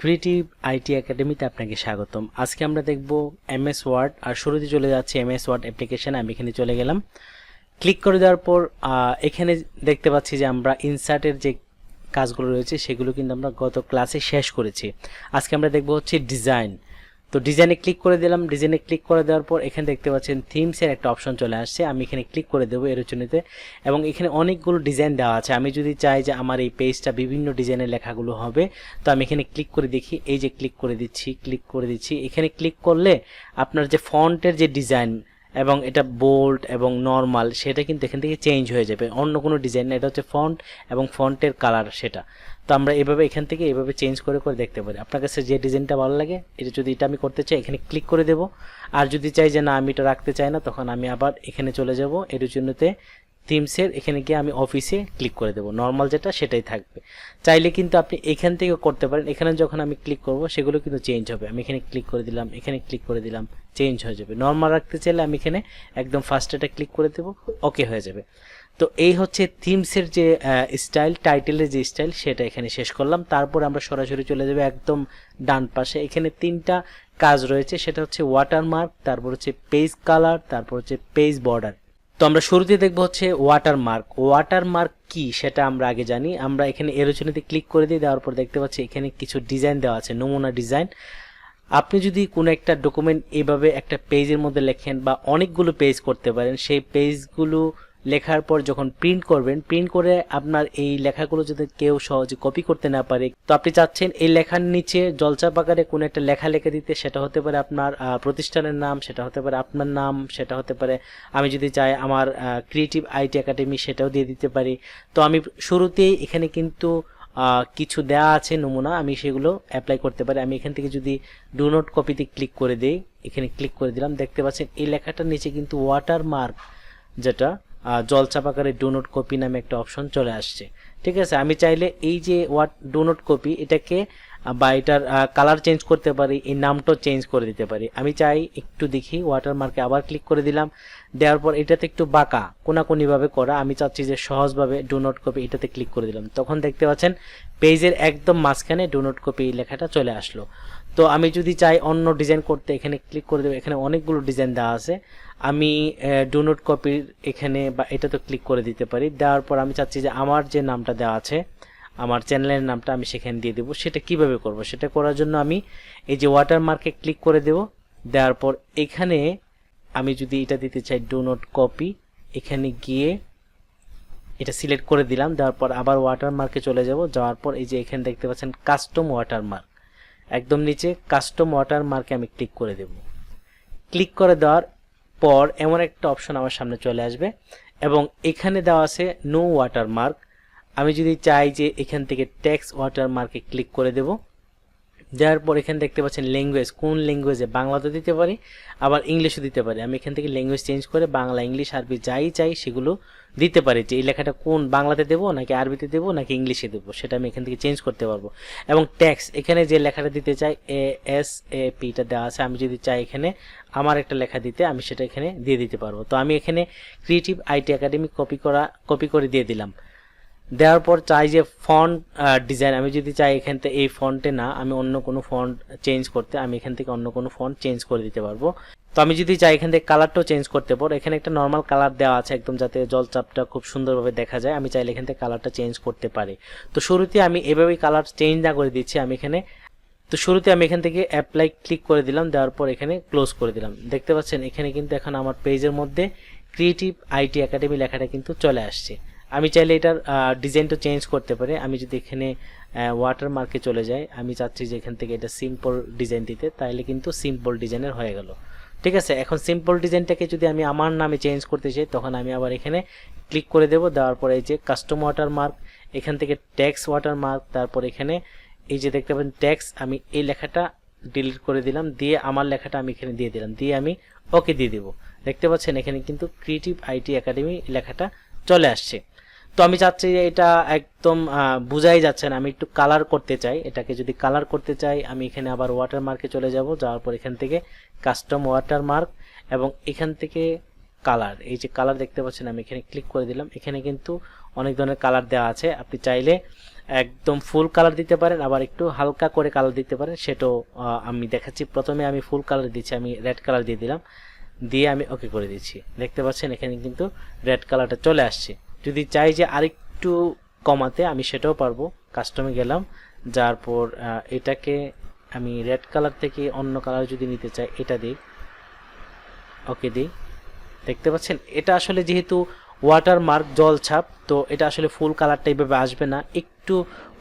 Creative IT একাডেমিতে আপনাকে স্বাগতম। আজকে আমরা দেখব এমএস ওয়ার্ড, আর শুরুতে চলে যাচ্ছে এমএস ওয়ার্ড অ্যাপ্লিকেশন। আমি এখানে চলে গেলাম, ক্লিক করে দেওয়ার পর এখানে দেখতে পাচ্ছি যে আমরা ইনসার্টের যে কাজগুলো রয়েছে সেগুলো কিন্তু আমরা গত ক্লাসে শেষ করেছি। আজকে আমরা দেখব হচ্ছে ডিজাইন। তো ডিজাইনে ক্লিক করে দিলাম। ডিজাইনে ক্লিক করে দেওয়ার পর এখানে দেখতে পাচ্ছেন থিমসের একটা অপশন চলে আসছে। আমি এখানে ক্লিক করে দেবো এরোচনিতে, এবং এখানে অনেকগুলো ডিজাইন দেওয়া আছে। আমি যদি চাই যে আমার এই পেজটা বিভিন্ন ডিজাইনের লেখাগুলো হবে, তো আমি এখানে ক্লিক করে দেখি, এই যে ক্লিক করে দিচ্ছি। এখানে ক্লিক করলে আপনার যে ফন্টের যে ডিজাইন এবং এটা বোল্ড এবং নর্মাল, সেটা কিন্তু এখান থেকে চেঞ্জ হয়ে যাবে, অন্য কোনো ডিজাইন না। এটা হচ্ছে ফন্ট এবং ফন্টের কালার সেটা। তো আমরা এভাবে এখান থেকে এভাবে চেঞ্জ করে করে দেখতে পারি। আপনার কাছে যে ডিজাইনটা ভালো লাগে, এটা যদি এটা আমি করতে চাই এখানে ক্লিক করে দেব। আর যদি চাই যে না আমি এটা রাখতে চাই না, তখন আমি আবার এখানে চলে যাব এর জন্যতে থিমসের, এখানে গিয়ে আমি অফিসে ক্লিক করে দেব। নর্মাল যেটা সেটাই থাকবে। চাইলে কিন্তু আপনি এখান থেকেও করতে পারেন। এখানে যখন আমি ক্লিক করব সেগুলো কিন্তু চেঞ্জ হবে। আমি এখানে ক্লিক করে দিলাম, এখানে ক্লিক করে দিলাম, চেঞ্জ হয়ে যাবে। নর্মাল রাখতে চাইলে আমি এখানে একদম ফার্স্ট এটা ক্লিক করে দেব, ওকে হয়ে যাবে। তো এই হচ্ছে থিমসের যে স্টাইল, টাইটেলের যে স্টাইল, সেটা এখানে শেষ করলাম। তারপর আমরা সরাসরি চলে যাব একদম ডান পাশে। এখানে তিনটা কাজ রয়েছে, সেটা হচ্ছে ওয়াটারমার্ক, তারপর হচ্ছে পেজ কালার, তারপর হচ্ছে পেজ বর্ডার। তো আমরা শুরুতে দেখব হচ্ছে ওয়াটারমার্ক। ওয়াটারমার্ক কি সেটা আমরা আগে জানি। আমরা এখানে এরোচনিতে ক্লিক করে দিই, দেওয়ার পর দেখতে পাচ্ছি এখানে কিছু ডিজাইন দেওয়া আছে, নমুনা ডিজাইন। আপনি যদি কোনো একটা ডকুমেন্ট এভাবে একটা পেজের মধ্যে লেখেন বা অনেকগুলো পেজ করতে পারেন, সেই পেজগুলো লেখার পর যখন প্রিন্ট করবেন, প্রিন্ট করে আপনার এই লেখাগুলো যদি কেউ সহজে কপি করতে না পারে, তো আপনি চাচ্ছেন এই লেখার নিচে জলচাপ আকারে কোনো একটা লেখা লিখে দিতে। সেটা হতে পারে আপনার প্রতিষ্ঠানের নাম, সেটা হতে পারে আপনার নাম, সেটা হতে পারে আমি যদি চাই আমার ক্রিয়েটিভ আইটি একাডেমি, সেটাও দিয়ে দিতে পারি। তো আমি শুরুতেই এখানে কিন্তু কিছু দেয়া আছে নমুনা, আমি সেগুলো অ্যাপ্লাই করতে পারি। আমি এখান থেকে যদি ডু নট কপিতে ক্লিক করে দেই, এখানে ক্লিক করে দিলাম, দেখতে পাচ্ছেন এই লেখাটার নিচে কিন্তু ওয়াটারমার্ক, যেটা জলচাপ আকারে ডু নট কপি নামে একটা অপশন চলে আসছে। ঠিক আছে, আমি চাইলে এই যে ডু নট কপি, এটাকে বা এটার কালার চেঞ্জ করতে পারি, এই নামটাও চেঞ্জ করে দিতে পারি। আমি চাই একটু দেখি, ওয়াটারমার্কে আবার ক্লিক করে দিলাম, দেওয়ার পর এটাতে একটু বাঁকা কোনাকুনিভাবে করা, আমি চাচ্ছি যে সহজভাবে ডু নট কপি, এটাতে ক্লিক করে দিলাম। তখন দেখতে পাচ্ছেন পেজের একদম মাঝখানে ডু নট কপি লেখাটা চলে আসলো। তো আমি যদি চাই অন্য ডিজাইন করতে, এখানে ক্লিক করে দেবো। এখানে অনেকগুলো ডিজাইন দেওয়া আছে, আমি ডু নট কপির এখানে বা এটাতে ক্লিক করে দিতে পারি। দেওয়ার পর আমি চাচ্ছি যে আমার যে নামটা দেওয়া আছে, আমার চ্যানেলের নামটা আমি সেখানে দিয়ে দেবো। সেটা কিভাবে করব, সেটা করার জন্য আমি এই যে ওয়াটারমার্কে ক্লিক করে দেব। দেওয়ার পর এখানে আমি যদি এটা দিতে চাই ডু নট কপি, এখানে গিয়ে এটা সিলেক্ট করে দিলাম। দেওয়ার পর আবার ওয়াটারমার্কে চলে যাব। যাওয়ার পর এই যে এখানে দেখতে পাচ্ছেন কাস্টম ওয়াটারমার্ক, একদম নিচে কাস্টম ওয়াটারমার্কে আমি ক্লিক করে দেব। ক্লিক করে দেওয়ার পর এমন একটা অপশন আমার সামনে চলে আসবে, এবং এখানে দেওয়া আছে নো ওয়াটারমার্ক। আমি যদি চাই যে এখান থেকে টেক্সট ওয়াটারমার্কে ক্লিক করে দেব। দেওয়ার পর এখানে দেখতে পাচ্ছেন ল্যাঙ্গুয়েজ, কোন ল্যাঙ্গুয়েজে, বাংলাতে দিতে পারি আবার ইংলিশও দিতে পারি। আমি এখান থেকে ল্যাঙ্গুয়েজ চেঞ্জ করে বাংলা, ইংলিশ, আরবি যাই চাই সেগুলো দিতে পারি, যে এই লেখাটা কোন বাংলাতে দেবো নাকি আরবিতে দেবো নাকি ইংলিশে দেবো, সেটা আমি এখান থেকে চেঞ্জ করতে পারবো। এবং টেক্সট, এখানে যে লেখাটা দিতে চাই ASAPটা দেওয়া আছে, আমি যদি চাই এখানে আমার একটা লেখা দিতে, আমি সেটা এখানে দিয়ে দিতে পারবো। তো আমি এখানে ক্রিয়েটিভ আইটি একাডেমি কপি করে দিয়ে দিলাম। দেওয়ার পর চাই যে ফন্ট ডিজাইন, আমি যদি চাই এখান থেকে এই ফন্টে না, আমি অন্য কোনো ফন্ট চেঞ্জ করতে, আমি এখান থেকে অন্য কোনো ফন্ট চেঞ্জ করে দিতে পারবো। তো আমি যদি চাই এখান থেকে কালারটাও চেঞ্জ করতে পারবো। এখানে একটা নর্মাল কালার দেওয়া আছে একদম, যাতে জলচাপটা খুব সুন্দরভাবে দেখা যায়। আমি চাইলে এখান থেকে কালারটা চেঞ্জ করতে পারি। তো শুরুতে আমি এভাবেই কালার চেঞ্জ না করে দিচ্ছি। আমি এখান থেকে অ্যাপ্লাই ক্লিক করে দিলাম। দেওয়ার পর এখানে ক্লোজ করে দিলাম। দেখতে পাচ্ছেন এখানে কিন্তু এখন আমার পেজের মধ্যে ক্রিয়েটিভ আইটি একাডেমি লেখাটা কিন্তু চলে আসছে। আমি চাইলে এটার ডিজাইনটা চেঞ্জ করতে পারি। আমি যদি এখানে ওয়াটারমার্কে চলে যাই, আমি চাচ্ছি যে এখান থেকে এটা সিম্পল ডিজাইন দিতে, তাইলে কিন্তু সিম্পল ডিজাইনের হয়ে গেল। ঠিক আছে, এখন সিম্পল ডিজাইনটাকে যদি আমি আমার নামে চেঞ্জ করতে চাই, তখন আমি আবার এখানে ক্লিক করে দেব। দেওয়ার পরে এই যে কাস্টম ওয়াটারমার্ক, এখান থেকে টেক্সট ওয়াটারমার্ক, তারপর এখানে এই যে দেখতে পাবেন টেক্সট, আমি এই লেখাটা ডিলিট করে দিলাম, দিয়ে আমার লেখাটা আমি এখানে দিয়ে দিলাম, দিয়ে আমি ওকে দিয়ে দেবো। দেখতে পাচ্ছেন এখানে কিন্তু ক্রিয়েটিভ আইটি একাডেমি লেখাটা চলে আসছে। তো আমি চাচ্ছি যে এটা একদম বোঝাই যাচ্ছে না, আমি একটু কালার করতে চাই। এটাকে যদি কালার করতে চাই, আমি এখানে আবার ওয়াটারমার্কে চলে যাব। যাওয়ার পর এখান থেকে কাস্টম ওয়াটারমার্ক, এবং এখান থেকে কালার, এই যে কালার দেখতে পাচ্ছেন, আমি এখানে ক্লিক করে দিলাম। এখানে কিন্তু অনেক ধরনের কালার দেওয়া আছে, আপনি চাইলে একদম ফুল কালার দিতে পারেন, আবার একটু হালকা করে কালার দিতে পারেন, সেটাও আমি দেখাচ্ছি। প্রথমে আমি ফুল কালার দিচ্ছি, আমি রেড কালার দিয়ে দিলাম, দিয়ে আমি ওকে করে দিচ্ছি। দেখতে পাচ্ছেন এখানে কিন্তু রেড কালারটা চলে আসছে। যদি চাই যে আরেকটু কমাতে আমি সেটাও পারবো। কাস্টমে গেলাম, যার পর এটাকে আমি রেড কালার থেকে অন্য কালার যদি নিতে চাই এটা দিই, ওকে দিই। দেখতে পাচ্ছেন এটা আসলে যেহেতু ওয়াটারমার্ক জল ছাপ, তো এটা আসলে ফুল কালারটা এইভাবে আসবে না, একটু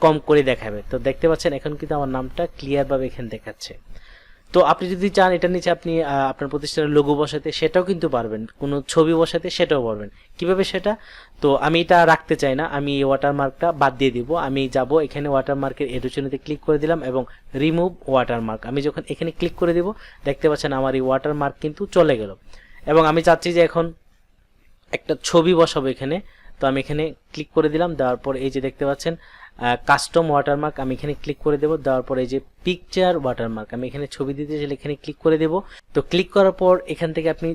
কম করে দেখাবে। তো দেখতে পাচ্ছেন এখন কিন্তু আমার নামটা ক্লিয়ারভাবে এখানে দেখাচ্ছে। তো আপনি যদি চান এটার নিচে আপনি আপনার প্রতিষ্ঠানের লোগো বসাতে, সেটাও কিন্তু পারবেন, কোনো ছবি বসাতে সেটাও পারবেন। কিভাবে সেটা? তো আমি এটা রাখতে চাই না, আমি এই ওয়াটারমার্কটা বাদ দিয়ে দিব। আমি যাব এখানে ওয়াটারমার্কের এডিশনেতে ক্লিক করে দিলাম এবং রিমুভ ওয়াটারমার্ক। আমি যখন এখানে ক্লিক করে দিব, দেখতে পাচ্ছেন আমার এই ওয়াটারমার্ক কিন্তু চলে গেল। এবং আমি চাচ্ছি যে এখন একটা ছবি বসাবো এখানে, তো আমি এখানে ক্লিক করে দিলাম। দেওয়ার পর এই যে দেখতে পাচ্ছেন কাস্টম ওয়াটারমার্ক, আমি এখানে ক্লিক করে দেবো। দেওয়ার পর এই যে পিকচার ওয়াটারমার্ক, আমি এখানে ছবি দিতে চাইলে এখানে ক্লিক করে দেবো। তো ক্লিক করার পর এখান থেকে আপনি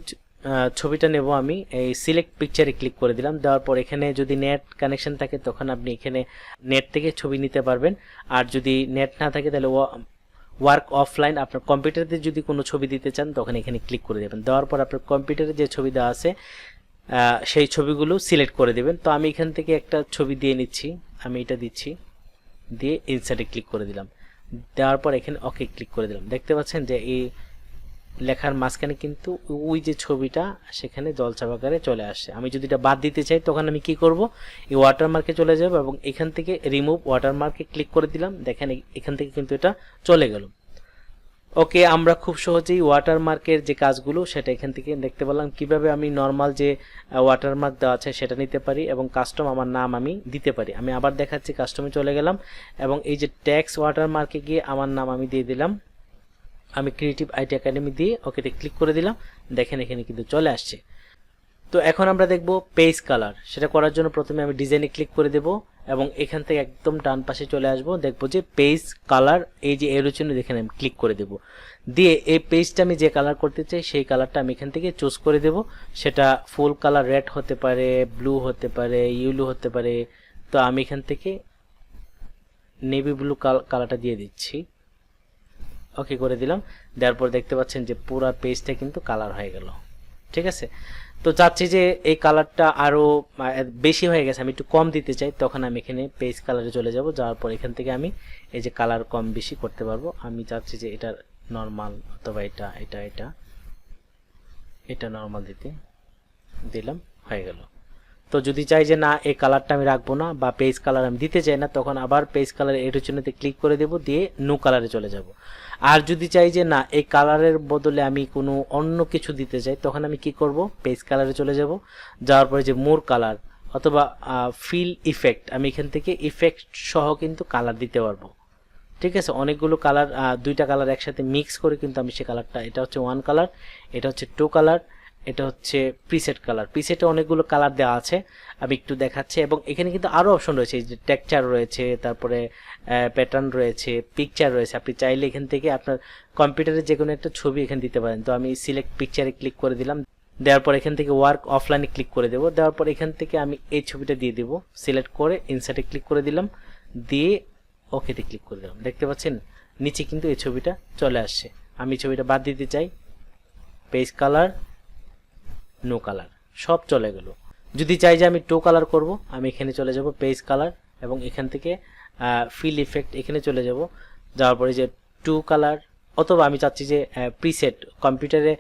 ছবিটা নেব, আমি এই সিলেক্ট পিকচারে ক্লিক করে দিলাম। দেওয়ার পর এখানে যদি নেট কানেকশন থাকে তখন আপনি এখানে নেট থেকে ছবি নিতে পারবেন, আর যদি নেট না থাকে তাহলে ওয়ার্ক অফলাইন, আপনার কম্পিউটারে যদি কোনো ছবি দিতে চান তখন এখানে ক্লিক করে দেবেন। দেওয়ার পর আপনার কম্পিউটারে যে ছবি দেওয়া আছে সেই ছবিগুলো সিলেক্ট করে দেবেন। তো আমি এখান থেকে একটা ছবি দিয়ে নিচ্ছি, আমি এটা দিচ্ছি, দিয়ে ইনসার্টে ক্লিক করে দিলাম। দেওয়ার পর এখানে ওকে ক্লিক করে দিলাম। দেখতে পাচ্ছেন যে এই লেখার মাঝখানে কিন্তু ওই যে ছবিটা সেখানে জলছাপ আকারে চলে আসছে। আমি যদি এটা বাদ দিতে চাই তখন আমি কি করব, এই ওয়াটারমার্কে চলে যাব এবং এখান থেকে রিমুভ ওয়াটারমার্কে ক্লিক করে দিলাম। দেখেন এখান থেকে কিন্তু এটা চলে গেল। ওকে, আমরা খুব সহজেই ওয়াটারমার্কের যে কাজগুলো সেটা এখান থেকে দেখতে পেলাম। কিভাবে আমি নর্মাল যে ওয়াটারমার্ক দেওয়া আছে সেটা নিতে পারি এবং কাস্টম আমার নাম আমি দিতে পারি। আমি আবার দেখাচ্ছি, কাস্টমে চলে গেলাম এবং এই যে ট্যাক্স ওয়াটারমার্কে গিয়ে আমার নাম আমি দিয়ে দিলাম। আমি ক্রিয়েটিভ আইটি একাডেমি দিয়ে ওকেতে ক্লিক করে দিলাম। দেখেন এখানে কিন্তু চলে আসছে। তো এখন আমরা দেখব পেজ কালার। সেটা করার জন্য প্রথমে আমি ডিজাইনে ক্লিক করে দেব এবং এখান থেকে একদম ডান পাশে চলে আসব, দেখব যে পেজ কালার, এই যে এর জন্য এখানে আমি ক্লিক করে দেব। দিয়ে এই পেজটা আমি যে কালার করতে চাই সেই কালারটা আমি এখান থেকে চুজ করে দেব। সেটা ফুল কালার রেড হতে পারে, ব্লু হতে পারে, ইয়েলো হতে পারে। তো আমি এখান থেকে নেভি ব্লু কালারটা দিয়ে দিচ্ছি, ওকে করে দিলাম। দেওয়ার পর দেখতে পাচ্ছেন যে পুরো পেজটা কিন্তু কালার হয়ে গেল। ঠিক আছে, তো চাচ্ছি যে এই কালারটা আরও বেশি হয়ে গেছে, আমি একটু কম দিতে চাই, তখন আমি এখানে পেজ কালারে চলে যাব। যাওয়ার পর এখান থেকে আমি এই যে কালার কম বেশি করতে পারবো। আমি চাচ্ছি যে এটা নর্মাল, অথবা এটা এটা এটা এটা নর্মাল দিতে দিলাম, হয়ে গেল। তো যদি চাই যে না এই কালারটা আমি রাখবো না বা পেজ কালার আমি দিতে চাই না, তখন আবার পেজ কালার এর চিহ্নতে ক্লিক করে দেব, দিয়ে নো কালারে চলে যাব। আর যদি চাই যে না এই কালারের বদলে আমি কোনো অন্য কিছু দিতে চাই, তখন আমি কি করব, পেজ কালারে চলে যাব। যাওয়ার পরে যে মোর কালার অথবা ফিল ইফেক্ট, আমি এখান থেকে ইফেক্ট সহ কিন্তু কালার দিতে পারবো। ঠিক আছে, অনেকগুলো কালার, দুইটা কালার একসাথে মিক্স করে কিন্তু আমি সেই কালারটা, এটা হচ্ছে 1 কালার, এটা হচ্ছে 2 কালার, এটা হচ্ছে প্রিসেট কালার। প্রিসেটে অনেকগুলো কালার দেওয়া আছে, আমি একটু দেখাচ্ছি। এবং এখানে কিন্তু আরও অপশন রয়েছে, যে টেক্সচার রয়েছে, তারপরে প্যাটার্ন রয়েছে, পিকচার রয়েছে। আপনি চাইলে এখান থেকে আপনার কম্পিউটারে যে কোনো একটা ছবি এখানে দিতে পারেন। তো আমি সিলেক্ট পিকচারে ক্লিক করে দিলাম। দেওয়ার পর এখান থেকে ওয়ার্ক অফলাইনে ক্লিক করে দেবো। দেওয়ার পর এখান থেকে আমি এই ছবিটা দিয়ে দেবো, সিলেক্ট করে ইনসার্টে ক্লিক করে দিলাম, দিয়ে ওকেতে ক্লিক করে দিলাম। দেখতে পাচ্ছেন নিচে কিন্তু এই ছবিটা চলে আসছে। আমি ছবিটা বাদ দিতে চাই, পেজ কালার, নো কালার, সব চলে গেল। যদি চাই যে আমি 2 কালার করব, আমি এখানে চলে যাব পেজ কালার এবং এখান থেকে ফিল ইফেক্ট এখানে চলে যাব। যাওয়ার পরে যে 2 কালার, অথবা আমি চাচ্ছি যে প্রিসেট কম্পিউটারে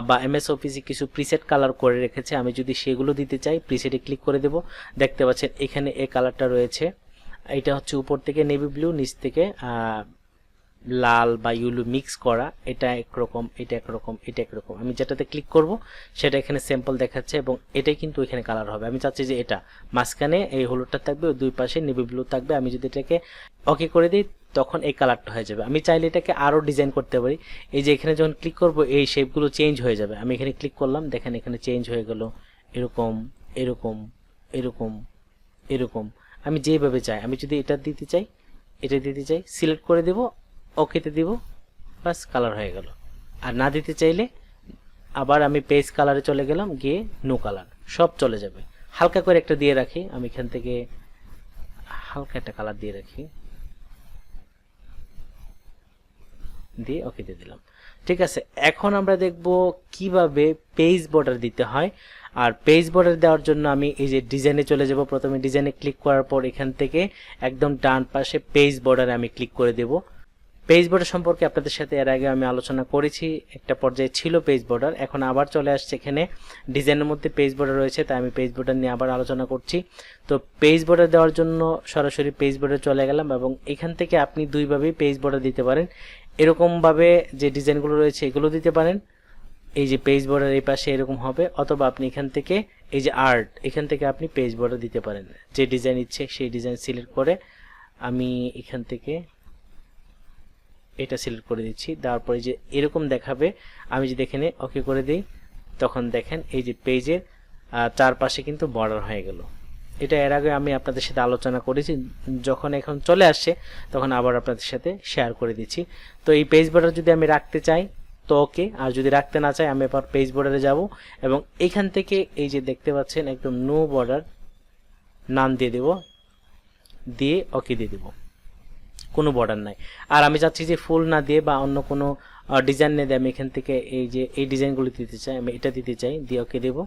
বা এমএস অফিসে কিছু প্রিসেট কালার করে রেখেছে, আমি যদি সেগুলো দিতে চাই প্রিসেটে ক্লিক করে দেব। দেখতে পাচ্ছেন এখানে এই কালারটা রয়েছে, এটা হচ্ছে উপর থেকে নেভি ব্লু, নিচ থেকে লাল বা ইউলু মিক্স করা, এটা একরকম, এটা একরকম, এটা একরকম। আমি যেটাতে ক্লিক করব সেটা এখানে স্যাম্পল দেখাচ্ছে এবং এটাই কিন্তু এখানে কালার হবে। আমি চাচ্ছি যে এটা মাঝখানে এই হলুদটা থাকবে, দুই পাশে নেভি ব্লু থাকবে। আমি যদি এটাকে ওকে করে দিই তখন এই কালারটা হয়ে যাবে। আমি চাইলে এটাকে আরও ডিজাইন করতে পারি। এই যে এখানে যখন ক্লিক করব এই শেপগুলো চেঞ্জ হয়ে যাবে। আমি এখানে ক্লিক করলাম, দেখেন এখানে চেঞ্জ হয়ে গেল, এরকম এরকম এরকম এরকম। আমি যেভাবে চাই, আমি যদি এটা দিতে চাই, এটা দিতে চাই, সিলেক্ট করে দেব, ওকেতে দিব, বাস কালার হয়ে গেল। আর না দিতে চাইলে আবার আমি পেজ কালারে চলে গেলাম, গিয়ে নো কালার, সব চলে যাবে। হালকা করে একটা দিয়ে রাখি, আমি এখান থেকে হালকা একটা কালার দিয়ে রাখি, দিয়ে ওকে দিয়ে দিলাম। ঠিক আছে, এখন আমরা দেখব কিভাবে পেজ বর্ডার দিতে হয়। আর পেজ বর্ডার দেওয়ার জন্য আমি এই যে ডিজাইনে চলে যাব। প্রথমে ডিজাইনে ক্লিক করার পর এখান থেকে একদম ডান পাশে পেজ বর্ডারে আমি ক্লিক করে দেব। পেজ বর্ডার সম্পর্কে আপনাদের সাথে এর আগে আমি আলোচনা করেছি, একটা পর্যায়ে ছিল পেজ বর্ডার, এখন আবার চলে আসছে এখানে ডিজাইনের মধ্যে পেজ বর্ডার রয়েছে, তাই আমি পেজ বর্ডার নিয়ে আবার আলোচনা করছি। তো পেজ বর্ডার দেওয়ার জন্য সরাসরি পেজ বর্ডার চলে গেলাম, এবং এখান থেকে আপনি দুইভাবেই পেজ বর্ডার দিতে পারেন। এরকমভাবে যে ডিজাইনগুলো রয়েছে এগুলো দিতে পারেন, এই যে পেজ বর্ডার এই পাশে এরকম হবে, অথবা আপনি এখান থেকে এই যে আর্ট, এখান থেকে আপনি পেজ বর্ডার দিতে পারেন। যে ডিজাইন ইচ্ছে সেই ডিজাইন সিলেক্ট করে আমি এখান থেকে এটা সিলেক্ট করে দিচ্ছি। তারপরে যে এরকম দেখাবে, আমি যদি এখানে ওকে করে দিই, তখন দেখেন এই যে পেজের চারপাশে কিন্তু বর্ডার হয়ে গেল। এটা এর আগে আমি আপনাদের সাথে আলোচনা করেছি, যখন এখন চলে আসছে তখন আবার আপনাদের সাথে শেয়ার করে দিচ্ছি। তো এই পেজ বর্ডার যদি আমি রাখতে চাই তো ওকে, আর যদি রাখতে না চাই আমি এবার পেজ বর্ডারে যাব, এবং এখান থেকে এই যে দেখতে পাচ্ছেন একদম নো বর্ডার নাম দিয়ে দেব, দিয়ে ওকে দিয়ে দেব, কোনো বর্ডার নাই। আর আমি চাচ্ছি যে ফুল না দিয়ে বা অন্য কোনো ডিজাইন না দিয়ে আমি এখান থেকে এই যে এই ডিজাইনগুলো দিতে চাই, আমি এটা দিতে চাই, দিয়ে ওকে দেব।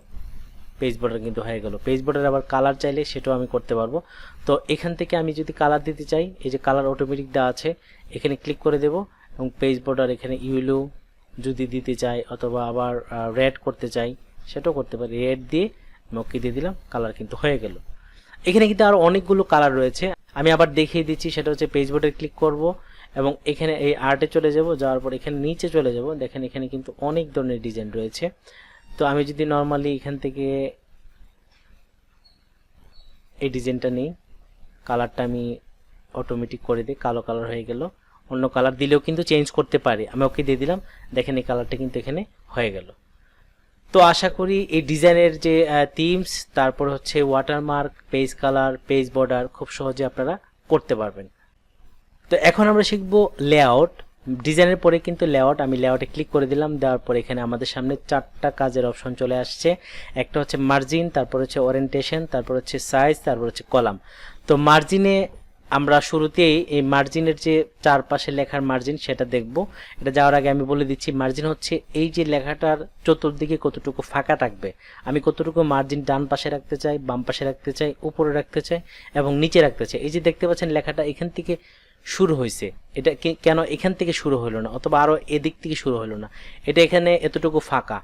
পেজ বর্ডার কিন্তু হয়ে গেল। পেজ বর্ডার আবার কালার চাইলে সেটাও আমি করতে পারবো। তো এখান থেকে আমি যদি কালার দিতে চাই, এই যে কালার অটোমেটিক দেওয়া আছে, এখানে ক্লিক করে দেব, এবং পেজ বর্ডার এখানে ইয়েলো যদি দিতে চাই, অথবা আবার রেড করতে চাই সেটাও করতে পারি। রেড দিয়ে ওকে দিয়ে দিলাম, কালার কিন্তু হয়ে গেল। এখানে কিন্তু আরও অনেকগুলো কালার রয়েছে, আমি আবার দেখিয়ে দিচ্ছি। সেটা হচ্ছে পেজ বর্ডারে ক্লিক করব, এবং এখানে এই আর্টে চলে যাব, যাওয়ার পর এখানে নিচে চলে যাব। দেখেন এখানে কিন্তু অনেক ধরনের ডিজাইন রয়েছে। তো আমি যদি নর্মালি এখান থেকে এই ডিজাইনটা নিই, কালারটা আমি অটোমেটিক করে দিই, কালো কালার হয়ে গেল। অন্য কালার দিলেও কিন্তু চেঞ্জ করতে পারি, আমি ওকে দিয়ে দিলাম। দেখেন এই কালারটা কিন্তু এখানে হয়ে গেল। তো আশা করি এই ডিজাইনের যে থিমস, তারপর হচ্ছে watermark, page colour, page border খুব সহজে আপনারা করতে পারবেন। তো এখন আমরা শিখব লেআউট। ডিজাইনের পরে কিন্তু লেআউট, আমি লেআউটে ক্লিক করে দিলাম। দেওয়ার পর এখানে আমাদের সামনে চারটা কাজের অপশন চলে আসছে। একটা হচ্ছে মার্জিন, তারপর হচ্ছে ওরিয়েন্টেশন, তারপর হচ্ছে সাইজ, তারপর হচ্ছে কলাম। তো মার্জিনে আমরা শুরুতেই এই মার্জিনের যে চারপাশে লেখার মার্জিন সেটা দেখব। এটা যাওয়ার আগে আমি বলে দিচ্ছি, মার্জিন হচ্ছে এই যে লেখাটার চতুর্দিকে কতটুকু ফাঁকা থাকবে, আমি কতটুকু মার্জিন ডান পাশে রাখতে চাই, বাম পাশে রাখতে চাই, উপরে রাখতে চাই, এবং নিচে রাখতে চাই। এই যে দেখতে পাচ্ছেন লেখাটা এখান থেকে শুরু হয়েছে, এটা কেন এখান থেকে শুরু হলো না, অথবা আরও এদিক থেকে শুরু হলো না, এটা এখানে এতটুকু ফাঁকা,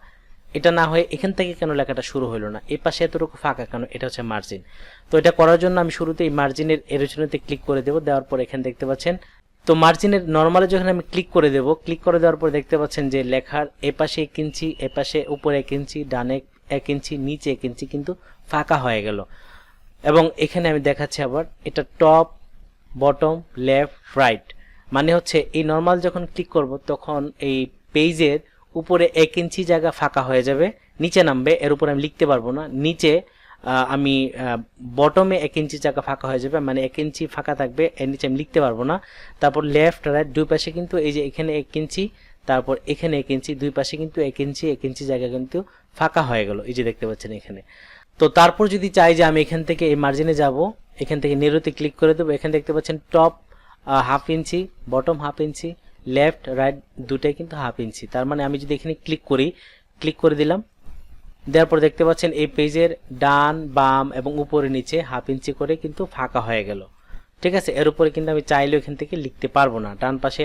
এটা না হয়ে এখান থেকে কেন লেখাটা শুরু হলো না, এই পাশে এতটুকু ফাঁকা কেন, এটা হচ্ছে মার্জিন। তো এটা করার জন্য আমি শুরুতে এই মার্জিনের এরোশনেতে ক্লিক করে দেবো। দেওয়ার পর এখানে দেখতে পাচ্ছেন, তো মার্জিনের নর্মালে যখন আমি ক্লিক করে দেবো, ক্লিক করে দেওয়ার পর দেখতে পাচ্ছেন যে লেখার এপাশে 1 ইঞ্চি, এপাশে উপরে 1 ইঞ্চি, ডানে 1 ইঞ্চি, নিচে 1 ইঞ্চি কিন্তু ফাঁকা হয়ে গেল। এবং এখানে আমি দেখাচ্ছি আবার, এটা টপ, বটম, লেফট, রাইট, মানে হচ্ছে এই নর্মাল যখন ক্লিক করব তখন এই পেজের উপরে 1 ইঞ্চি জায়গা ফাঁকা হয়ে যাবে, নিচে নামবে, এর উপরে আমি লিখতে পারবো না। নিচে আমি বটমে 1 ইঞ্চি জায়গা ফাঁকা হয়ে যাবে, মানে 1 ইঞ্চি ফাঁকা থাকবে, এর নিচে আমি লিখতে পারবো না। তারপর লেফট, রাইট, দুই পাশে কিন্তু এই যে এখানে 1 ইঞ্চি, তারপর এখানে 1 ইঞ্চি, দুই পাশে কিন্তু 1 ইঞ্চি 1 ইঞ্চি জায়গা কিন্তু ফাঁকা হয়ে গেল, এই যে দেখতে পাচ্ছেন এখানে। তো তারপর যদি চাই যে আমি এখান থেকে এই মার্জিনে যাব, এখান থেকে নেরোতে ক্লিক করে দেবো। এখানে দেখতে পাচ্ছেন টপ 1/2 ইঞ্চি, বটম 1/2 ইঞ্চি, লেফট রাইট দুটাই কিন্তু 1/2 ইঞ্চি। তার মানে আমি যদি এখানে ক্লিক করি, ক্লিক করে দিলাম, দেওয়ার পর দেখতে পাচ্ছেন এই পেজের ডান, বাম এবং উপরে নিচে 1/2 ইঞ্চি করে কিন্তু ফাঁকা হয়ে গেল। ঠিক আছে, এর উপরে কিন্তু আমি চাইলেও এখান থেকে লিখতে পারবো না, ডান পাশে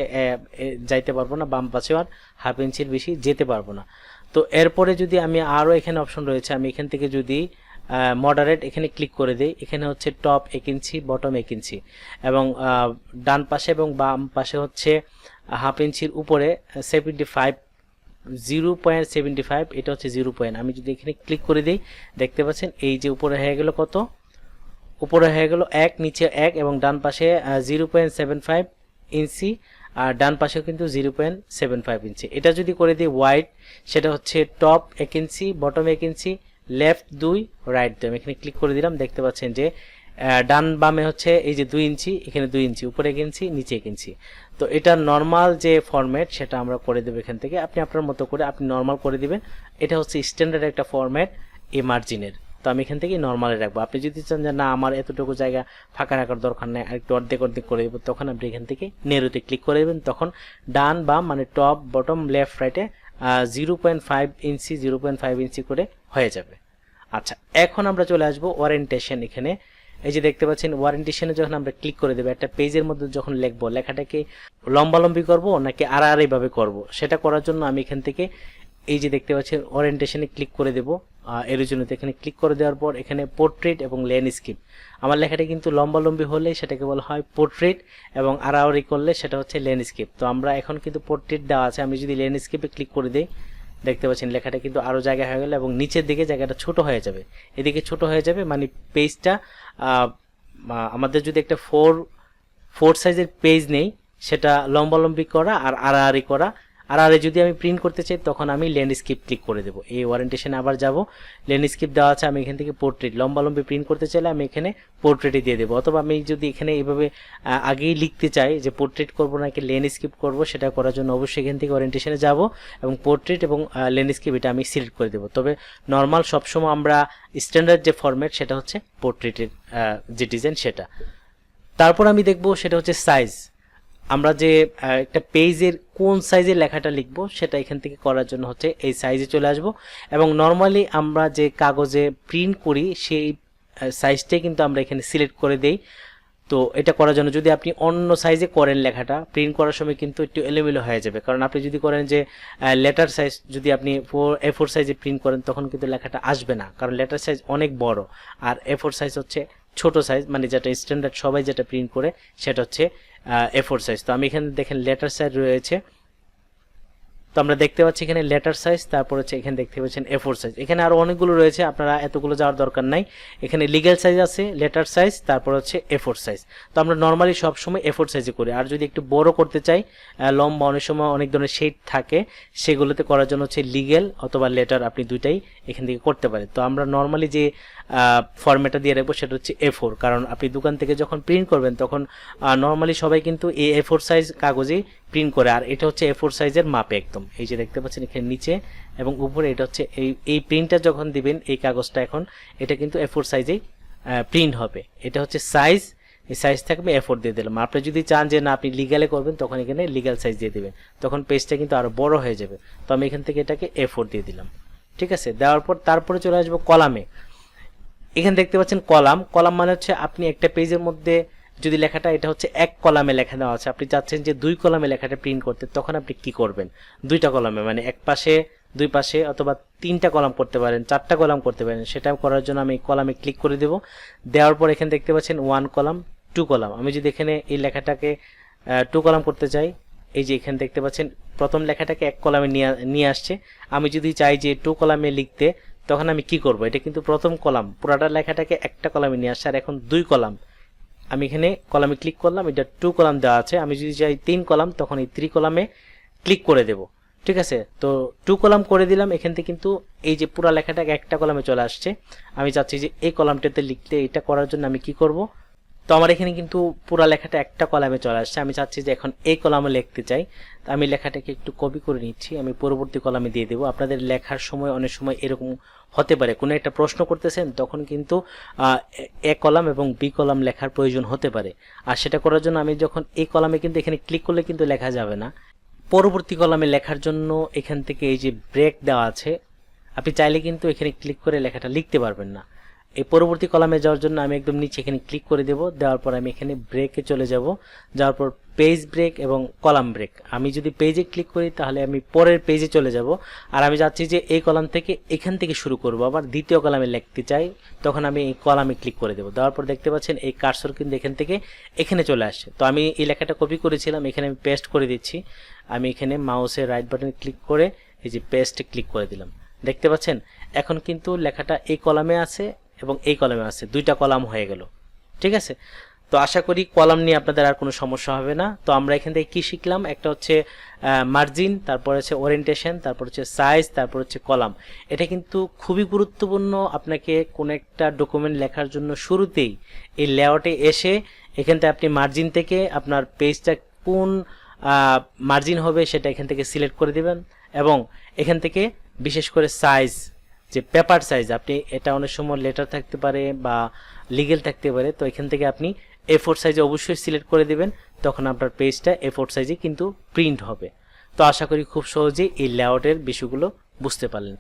যাইতে পারবো না, বাম পাশেও আর 1/2 ইঞ্চির বেশি যেতে পারবো না। তো এরপরে যদি আমি আরও এখানে অপশন রয়েছে, আমি এখান থেকে যদি মডারেট এখানে ক্লিক করে দিই, এখানে হচ্ছে টপ 1 ইঞ্চি, বটম 1 ইঞ্চি, এবং ডান পাশে এবং বাম পাশে হচ্ছে 1/2 ইঞ্চির উপরে 0.75, এটা হচ্ছে 0 পয়েন্ট। আমি যদি এখানে ক্লিক করে দিই, দেখতে পাচ্ছেন এই যে উপরে হয়ে গেল কত, উপরে হয়ে গেল 1, নিচে 1, এবং ডান পাশে 0.75 ইঞ্চি, আর ডান পাশেও কিন্তু 0.75 ইঞ্চি। এটা যদি করে দিই হোয়াইট, সেটা হচ্ছে টপ 1 ইঞ্চি, বটম 1 ইঞ্চি, লেফট 2, রাইট 2। আমি এখানে ক্লিক করে দিলাম, দেখতে পাচ্ছেন যে ডান বামে হচ্ছে এই যে 2 ইঞ্চি, এখানে 2 ইঞ্চি, উপরে 1 ইঞ্চি, নিচে 1 ইঞ্চি। তো এটা নর্মাল যে ফরম্যাট সেটা আমরা করে দেবো এখান থেকে, আপনি আপনার মতো করে আপনি নর্মাল করে দিবেন। এটা হচ্ছে স্ট্যান্ডার্ড একটা ফরম্যাট এই মার্জিনের। তো আমি এখান থেকে নর্মালে রাখবো। আপনি যদি চান যে না আমার এতটুকু জায়গা ফাঁকা রাখার দরকার নেই, আর একটু অর্ধেক অর্ধেক করে দেবো, তখন আপনি এখান থেকে নেরোতে ক্লিক করে দেবেন। তখন ডান বাম মানে টপ বটম লেফট রাইটে 0.5 ইঞ্চি 0.5 ইঞ্চি করে হয়ে যাবে। আচ্ছা, এখন আমরা চলে আসবো ওরিয়েন্টেশন। এখানে এই যে দেখতে পাচ্ছেন ওরিয়েন্টেশনে যখন আমরা ক্লিক করে দেবো, একটা পেজের মধ্যে যখন লিখবো, লেখাটাকে লম্বালম্বি করব নাকি আড়াআড়ি ভাবে করব, সেটা করার জন্য আমি এখান থেকে এই যে দেখতে পাচ্ছেন ওরিয়েন্টেশনে ক্লিক করে দেব। এর জন্য এখানে ক্লিক করে দেওয়ার পর এখানে পোর্ট্রেট এবং ল্যান্ডস্কেপ, আমার লেখাটা কিন্তু লম্বালম্বি হলে সেটাকে বলা হয় পোর্ট্রেট এবং আড়াআড়ি করলে সেটা হচ্ছে ল্যান্ডস্কেপ। তো আমরা এখন কিন্তু পোর্ট্রেট দেওয়া আছে, আমি যদি ল্যান্ডস্কেপে ক্লিক করে দিই, দেখতে পাচ্ছেন লেখাটা কিন্তু আরও জায়গা হয়ে গেল এবং নিচের দিকে জায়গাটা ছোট হয়ে যাবে, এদিকে ছোট হয়ে যাবে, মানে পেজটা আমাদের যদি একটা ফোর সাইজের পেজ নেই, সেটা লম্বালম্বি করা আর আড়াআড়ি করা। আড়াআড়ি যদি আমি প্রিন্ট করতে চাই তখন আমি ল্যান্ডস্কেপ ক্লিক করে দেবো। এই ওরিয়েন্টেশনে আবার যাব, ল্যান্ডস্কেপ দেওয়া আছে, আমি এখান থেকে পোর্ট্রেট লম্বালম্বি প্রিন্ট করতে চাইলে আমি এখানে পোর্ট্রেটে দিয়ে দেবো। অথবা আমি যদি এখানে এইভাবে আগেই লিখতে চাই যে পোর্ট্রেট করবো নাকি ল্যান্ডস্কেপ করবো, সেটা করার জন্য অবশ্যই এখান থেকে ওরিয়েন্টেশনে যাব এবং পোর্ট্রেট এবং ল্যান্ডস্কেপ এটা আমি সিলেক্ট করে দেবো। তবে নর্মাল সবসময় আমরা স্ট্যান্ডার্ড যে ফরম্যাট সেটা হচ্ছে পোর্ট্রেটের যে ডিজাইন সেটা। তারপর আমি দেখব সেটা হচ্ছে সাইজ। আমরা যে একটা পেজের কোন সাইজের লেখাটা লিখব সেটা এখান থেকে করার জন্য হচ্ছে এই সাইজে চলে আসব এবং নর্মালি আমরা যে কাগজে প্রিন্ট করি সেই সাইজটাই কিন্তু আমরা এখানে সিলেক্ট করে দেই। তো এটা করার জন্য যদি আপনি অন্য সাইজে করেন লেখাটা, প্রিন্ট করার সময় কিন্তু একটু এলোমেলো হয়ে যাবে। কারণ আপনি যদি করেন যে লেটার সাইজ, যদি আপনি A4 সাইজে প্রিন্ট করেন তখন কিন্তু লেখাটা আসবে না, কারণ লেটার সাইজ অনেক বড় আর A4 সাইজ হচ্ছে ছোট সাইজ, মানে যেটা স্ট্যান্ডার্ড সবাই যেটা প্রিন্ট করে সেটা হচ্ছে A4 সাইজ। তো আমি এখানে দেখেন লেটার সাইজ রয়েছে, তো আমরা দেখতে পাচ্ছি এখানে লেটার সাইজ, তারপর হচ্ছে এখানে দেখতে পাচ্ছেন A4 সাইজ। এখানে আরো অনেকগুলো রয়েছে, আপনারা এতগুলো যাওয়ার দরকার নাই। এখানে লিগ্যাল সাইজ আছে, লেটার সাইজ, তারপর হচ্ছে A4 সাইজ। তো আমরা নর্মালি সবসময় A4 সাইজে করি। আর যদি একটু বড় করতে চাই, লম্বা অনেক সময় অনেক ধরনের শেড থাকে, সেগুলোতে করার জন্য হচ্ছে লিগ্যাল অথবা লেটার, আপনি দুইটাই এখান থেকে করতে পারেন। তো আমরা নর্মালি যে ফরম্যাটটা দিয়ে রাখবো সেটা হচ্ছে A4, কারণ আপনি দোকান থেকে যখন প্রিন্ট করবেন তখন নর্মালি সবাই কিন্তু এই A4 সাইজ কাগজেই প্রিন্ট করে, আর এটা হচ্ছে A4 সাইজের মাপে একদম। এই যে দেখতে পাচ্ছেন এখানে নিচে এবং উপরে এটা হচ্ছে এই প্রিন্টটা যখন দিবেন এই কাগজটা, এখন এটা কিন্তু A4 সাইজেই প্রিন্ট হবে। এটা হচ্ছে সাইজ, এই সাইজ থাকবে A4 দিয়ে দিলাম। আপনি যদি চান যে না আপনি লিগ্যালে করবেন তখন এখানে লিগ্যাল সাইজ দিয়ে দিবেন, তখন পেজটা কিন্তু আরো বড় হয়ে যাবে। তো আমি এখান থেকে এটাকে A4 দিয়ে দিলাম, ঠিক আছে। দেওয়ার পর তারপরে চলে আসবো কলামে। এখানে দেখতে পাচ্ছেন কলাম। কলাম মানে হচ্ছে আপনি একটা পেজের মধ্যে যদি লেখাটা, এটা হচ্ছে এক কলামে লেখা দেওয়া আছে, আপনি চাচ্ছেন যে দুই কলামে লেখাটা প্রিন্ট করতে, তখন আপনি কি করবেন, দুইটা কলামে মানে এক পাশে দুই পাশে অথবা তিনটা কলাম করতে পারেন, চারটা কলাম করতে পারেন। সেটা করার জন্য আমি কলামে ক্লিক করে দেব। দেওয়ার পর এখানে দেখতে পাচ্ছেন 1 কলাম 2 কলাম। আমি যদি এখানে এই লেখাটাকে 2 কলাম করতে চাই, এই যে এখানে দেখতে পাচ্ছেন প্রথম লেখাটাকে এক কলামে নিয়ে আসছে। আমি যদি চাই যে 2 কলামে লিখতে, তখন আমি কি করব, এটা কিন্তু প্রথম কলাম পুরাটা লেখাটাকে একটা কলামে নিয়ে আসছে, আর এখন 2 কলাম। আমি এখানে কলামে ক্লিক করলাম, এটা 2 কলাম দেওয়া আছে। আমি যদি চাই 3 কলাম, তখন এই 3 কলামে ক্লিক করে দেব, ঠিক আছে। তো 2 কলাম করে দিলাম। এখান থেকে কিন্তু এই যে পুরা লেখাটাকে একটা কলামে চলে আসছে। আমি চাচ্ছি যে এই কলামটাতে লিখতে, এটা করার জন্য আমি কি করব, তো আমার এখানে কিন্তু পুরা লেখাটা একটা কলামে চলে আসছে। আমি চাচ্ছি যে এখন এই কলামে লিখতে চাই, তো আমি লেখাটাকে একটু কপি করে নিচ্ছি, আমি পরবর্তী কলামে দিয়ে দেবো। আপনাদের লেখার সময় অনেক সময় এরকম হতে পারে, কোনো একটা প্রশ্ন করতেছেন তখন কিন্তু এ কলাম এবং বি কলাম লেখার প্রয়োজন হতে পারে। আর সেটা করার জন্য আমি যখন এই কলামে কিন্তু এখানে ক্লিক করলে কিন্তু লেখা যাবে না, পরবর্তী কলামে লেখার জন্য এখান থেকে এই যে ব্রেক দেওয়া আছে, আপনি চাইলে কিন্তু এখানে ক্লিক করে লেখাটা লিখতে পারবেন না। এই পরবর্তী কলামে যাওয়ার জন্য আমি একদম নিচে এখানে ক্লিক করে দেব। দেওয়ার পর আমি এখানে ব্রেকে চলে যাব, যাওয়ার পর পেজ ব্রেক এবং কলাম ব্রেক। আমি যদি পেজে ক্লিক করি তাহলে আমি পরের পেজে চলে যাব, আর আমি চাচ্ছি যে এই কলাম থেকে এখান থেকে শুরু করব, আবার দ্বিতীয় কলামে লিখতে চাই, তখন আমি এই কলামে ক্লিক করে দেব। দেওয়ার পর দেখতে পাচ্ছেন এই কার্সর কিন্তু এখান থেকে এখানে চলে আসছে। তো আমি এই লেখাটা কপি করেছিলাম, এখানে আমি পেস্ট করে দিচ্ছি। আমি এখানে মাউসের রাইট বাটনে ক্লিক করে এই যে পেস্টে ক্লিক করে দিলাম। দেখতে পাচ্ছেন এখন কিন্তু লেখাটা এই কলামে আছে এবং এই কলামে আছে, 2টা কলাম হয়ে গেল, ঠিক আছে। তো আশা করি কলাম নিয়ে আপনাদের আর কোনো সমস্যা হবে না। তো আমরা এখান থেকে কি শিখলাম, একটা হচ্ছে মার্জিন, তারপর হচ্ছে ওরিয়েন্টেশন, তারপর হচ্ছে সাইজ, তারপর হচ্ছে কলাম। এটা কিন্তু খুবই গুরুত্বপূর্ণ। আপনাকে কোন একটা ডকুমেন্ট লেখার জন্য শুরুতেই এই লেআউটে এসে এখান থেকে আপনি মার্জিন থেকে আপনার পেজটা কোন মার্জিন হবে সেটা এখান থেকে সিলেক্ট করে দিবেন, এবং এখান থেকে বিশেষ করে যে পেপার সাইজ, আপনি এটা অনেক সময় লেটার থাকতে পারে বা লিগেল থাকতে পারে, তো এখান থেকে আপনি A4 সাইজে অবশ্যই সিলেক্ট করে দিবেন, তখন আপনার পেজটা A4 সাইজে কিন্তু প্রিন্ট হবে। তো আশা করি খুব সহজেই এই লেআউটের বিষয়গুলো বুঝতে পারলেন।